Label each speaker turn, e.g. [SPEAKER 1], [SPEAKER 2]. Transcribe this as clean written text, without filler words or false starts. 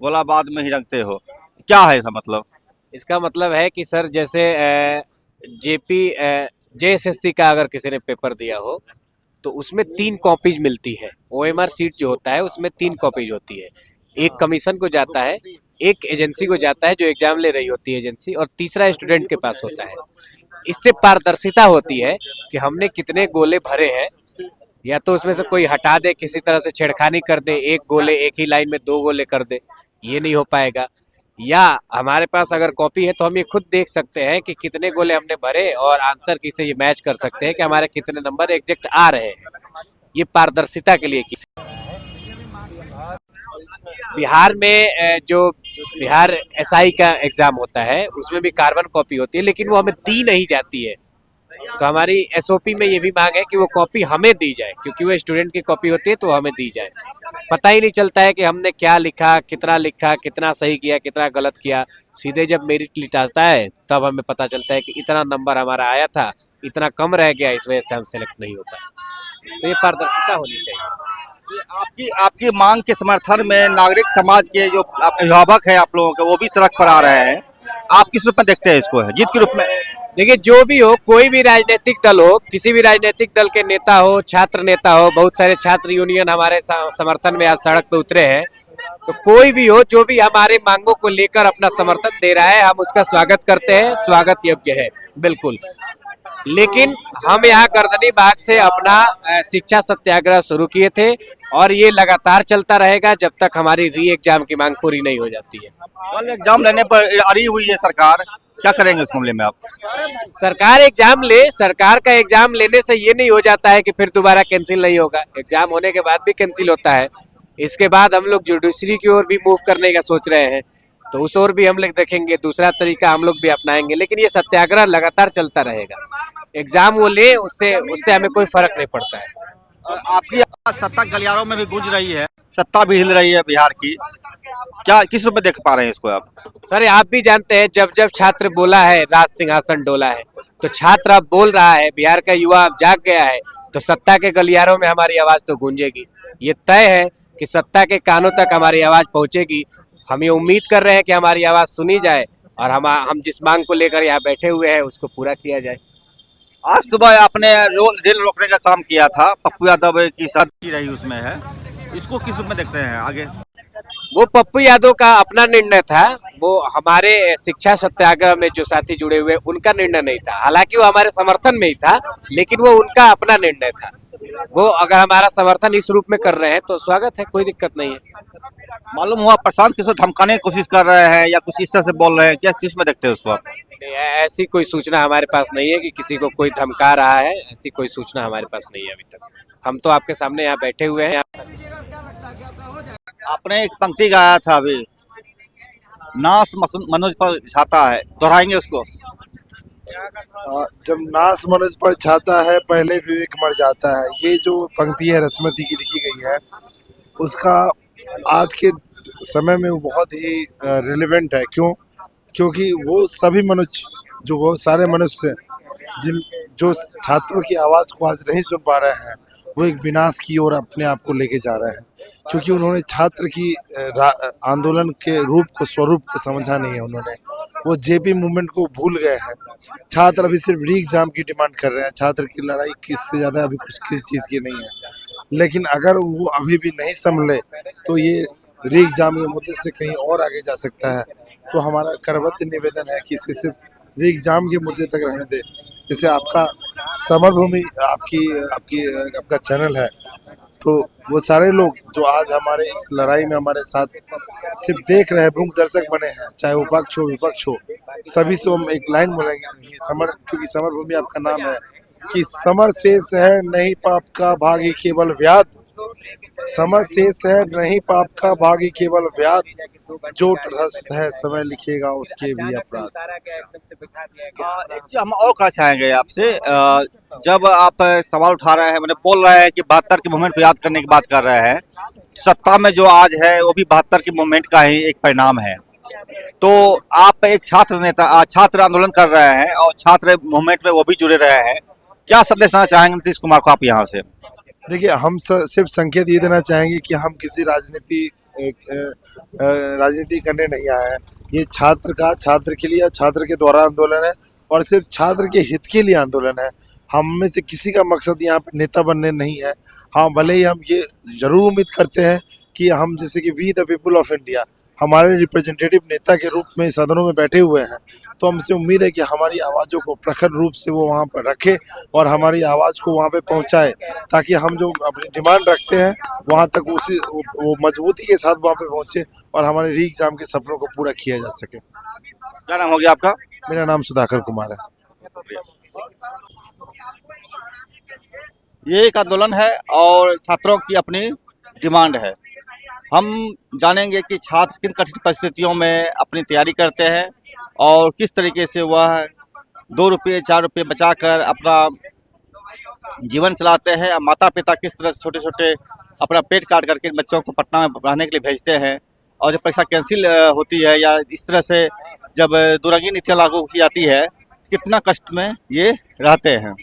[SPEAKER 1] गोलाबाद में ही रखते हो, क्या है इसका मतलब?
[SPEAKER 2] इसका मतलब है कि सर जैसे जेपी जेएसएससी का अगर किसी ने पेपर दिया हो तो उसमें 3 कॉपीज मिलती है। ओएमआर सीट जो होता है उसमें 3 कॉपीज होती है। एक कमीशन को जाता है, एक एजेंसी को जाता है जो एग्जाम ले रही होती है एजेंसी, और तीसरा स्टूडेंट के पास होता है। इससे पारदर्शिता होती है कि हमने कितने गोले भरे हैं, या तो उसमें से कोई हटा दे, किसी तरह से छेड़खानी कर दे, एक गोले एक ही लाइन में 2 गोले कर दे, ये नहीं हो पाएगा। या हमारे पास अगर कॉपी है तो हम ये खुद देख सकते हैं कि कितने गोले हमने भरे और आंसर की से ये मैच कर सकते हैं कि हमारे कितने नंबर एग्जैक्ट आ रहे हैं। ये पारदर्शिता के लिए की। बिहार में जो बिहार एसआई का एग्जाम होता है उसमें भी कार्बन कॉपी होती है, लेकिन वो हमें दी नहीं जाती है। तो हमारी एसओपी में ये भी मांग है कि वो कॉपी हमें दी जाए, क्योंकि वो स्टूडेंट की कॉपी होती है तो हमें दी जाए। पता ही नहीं चलता है कि हमने क्या लिखा, कितना सही किया, कितना गलत किया। सीधे जब मेरिट लिस्ट आता है तब हमें पता चलता है कि इतना नंबर हमारा आया था, इतना कम रह गया, इस वजह से हम सेलेक्ट नहीं हो पाए। तो ये पारदर्शिता होनी चाहिए।
[SPEAKER 1] आपकी आपकी मांग के समर्थन में नागरिक समाज के जो अभिभावक है आप लोगों के, वो भी सड़क पर आ रहे हैं। आप किस रूप में देखते हैं इसको, है जीत के रूप में?
[SPEAKER 2] देखिए, जो भी हो, कोई भी राजनीतिक दल हो, किसी भी राजनीतिक दल के नेता हो, छात्र नेता हो, बहुत सारे छात्र यूनियन हमारे समर्थन में आज सड़क पे उतरे हैं। तो कोई भी हो, जो भी हमारे मांगों को लेकर अपना समर्थन दे रहा है, हम उसका स्वागत करते हैं, स्वागत योग्य है बिल्कुल। लेकिन हम यहाँ गर्दनी बाग से अपना शिक्षा सत्याग्रह शुरू किए थे और ये लगातार चलता रहेगा जब तक हमारी री एग्जाम की मांग पूरी नहीं हो जाती है।
[SPEAKER 1] कल एग्जाम लेने पर अड़ी हुई है सरकार, क्या करेंगे इस मामले में आप?
[SPEAKER 2] सरकार एग्जाम ले, सरकार का एग्जाम लेने से ये नहीं हो जाता है कि फिर दोबारा कैंसिल नहीं होगा। एग्जाम होने के बाद भी कैंसिल होता है। इसके बाद हम लोग जुडिशरी की ओर भी मूव करने का सोच रहे हैं, तो उस ओर भी हम लोग देखेंगे, दूसरा तरीका हम लोग भी अपनाएंगे। लेकिन ये सत्याग्रह लगातार चलता रहेगा। एग्जाम वो ले, उससे उससे हमें कोई फर्क नहीं पड़ता है।
[SPEAKER 1] आपकी आवाज सत्ता गलियारों में भी गूंज रही है, सत्ता भी हिल रही है बिहार की, क्या किस रूप में देख पा रहे हैं इसको आप?
[SPEAKER 2] सर, आप भी जानते हैं, जब जब छात्र बोला है राज सिंहासन डोला है, तो छात्र अब बोल रहा है, बिहार का युवा अब जाग गया है, तो सत्ता के गलियारों में हमारी आवाज तो गूंजेगी। ये तय है कि सत्ता के कानों तक हमारी आवाज पहुंचेगी। हम ये उम्मीद कर रहे हैं कि हमारी आवाज सुनी जाए और हम जिस मांग को लेकर यहाँ बैठे हुए हैं उसको पूरा किया जाए।
[SPEAKER 1] आज सुबह आपने रेल रोकने का काम किया था, पप्पू यादव की शादी रही उसमें है, इसको किस रूप में देखते हैं आगे?
[SPEAKER 2] वो पप्पू यादव का अपना निर्णय था, वो हमारे शिक्षा सत्याग्रह में जो साथी जुड़े हुए उनका निर्णय नहीं था। हालांकि वो हमारे समर्थन में ही था, लेकिन वो उनका अपना निर्णय था। वो अगर हमारा समर्थन इस रूप में कर रहे हैं तो स्वागत है, कोई दिक्कत नहीं है।
[SPEAKER 1] मालूम हुआ प्रशांत किशोर धमकाने की कोशिश कर रहे हैं या कुछ इस तरह से बोल रहे हैं, क्या किस में देखते हैं उसको आप?
[SPEAKER 2] ऐसी कोई सूचना हमारे पास नहीं है कि किसी को कोई धमका रहा है, ऐसी कोई सूचना हमारे पास नहीं है अभी तक। हम तो आपके सामने यहाँ बैठे हुए हैं।
[SPEAKER 1] आपने एक पंक्ति गाया था अभी, नाश मनोज पर छाता है, दोहराएंगे उसको?
[SPEAKER 3] जब नाश मनुष्य पर छाता है पहले विवेक मर जाता है, ये जो पंक्ति है रसमती की लिखी गई है, उसका आज के समय में वो बहुत ही रिलेवेंट है। क्योंकि वो सभी मनुष्य, जो वो सारे मनुष्य जिन जो छात्रों की आवाज़ को आज नहीं सुन पा रहे हैं, वो एक विनाश की ओर अपने आप को लेके जा रहे हैं, क्योंकि उन्होंने छात्र की आंदोलन के रूप को, स्वरूप को समझा नहीं है। उन्होंने वो जेपी मूवमेंट को भूल गए हैं। छात्र अभी सिर्फ री एग्जाम की डिमांड कर रहे हैं। छात्र की लड़ाई किससे ज़्यादा अभी कुछ किस चीज़ की नहीं है। लेकिन अगर वो अभी भी नहीं संभले तो ये री एग्जाम के मुद्दे से कहीं और आगे जा सकता है। तो हमारा करवत निवेदन है कि इसे सिर्फ री एग्जाम के मुद्दे तक रहने दे। जैसे आपका समर भूमि आपका चैनल है, तो वो सारे लोग जो आज हमारे इस लड़ाई में हमारे साथ सिर्फ देख रहे हैं, मूक दर्शक बने हैं, चाहे वो पक्ष हो विपक्ष हो, सभी से हम एक लाइन बोलेंगे समर, क्योंकि समर भूमि आपका नाम है, कि समर शेष है नहीं पाप का भागी केवल व्याध, समर शेष है नहीं पाप का भागी केवल व्याध, जो तटस्थ है समय लिखेगा उसके भी अपराध।
[SPEAKER 1] एक चीज हम और कहना चाहेंगे आपसे, जब आप सवाल उठा रहे हैं, मैंने बोल रहे हैं कि 72 के मूवमेंट को याद करने की बात कर रहे हैं, सत्ता में जो आज है वो भी 72 के मूवमेंट का ही एक परिणाम है। तो आप एक छात्र नेता, छात्र आंदोलन कर रहे हैं और छात्र मूवमेंट में वो भी जुड़े रहे हैं, क्या संदेश देना चाहेंगे नीतीश कुमार को आप यहाँ से?
[SPEAKER 3] देखिए हम सिर्फ संकेत ये देना चाहेंगे कि हम किसी राजनीति करने नहीं आए हैं। ये छात्र के लिए, छात्र के द्वारा आंदोलन है और सिर्फ छात्र के हित के लिए आंदोलन है। हम में से किसी का मकसद यहाँ पे नेता बनने नहीं है। हाँ, भले ही हम ये जरूर उम्मीद करते हैं कि हम जैसे कि we the people of India हमारे रिप्रेजेंटेटिव नेता के रूप में सदनों में बैठे हुए हैं, तो हमसे उम्मीद है कि हमारी आवाज़ों को प्रखर रूप से वो वहाँ पर रखे और हमारी आवाज़ को वहाँ पे पहुँचाए, ताकि हम जो अपनी डिमांड रखते हैं वहाँ तक वो मजबूती के साथ वहाँ पे पहुँचे और हमारे री एग्जाम के सपनों को पूरा किया जा सके।
[SPEAKER 1] क्या नाम हो गया आपका?
[SPEAKER 3] मेरा नाम सुधाकर कुमार है।
[SPEAKER 1] ये एक आंदोलन है और छात्रों की अपनी डिमांड है। हम जानेंगे कि छात्र किन कठिन परिस्थितियों में अपनी तैयारी करते हैं और किस तरीके से वह 2 रुपये 4 रुपये बचाकर अपना जीवन चलाते हैं। माता पिता किस तरह से छोटे छोटे अपना पेट काट करके बच्चों को पटना में पढ़ाने के लिए भेजते हैं और जब परीक्षा कैंसिल होती है या इस तरह से जब दुरंगी नीतियाँ लागू की जाती है, कितना कष्ट में ये रहते हैं।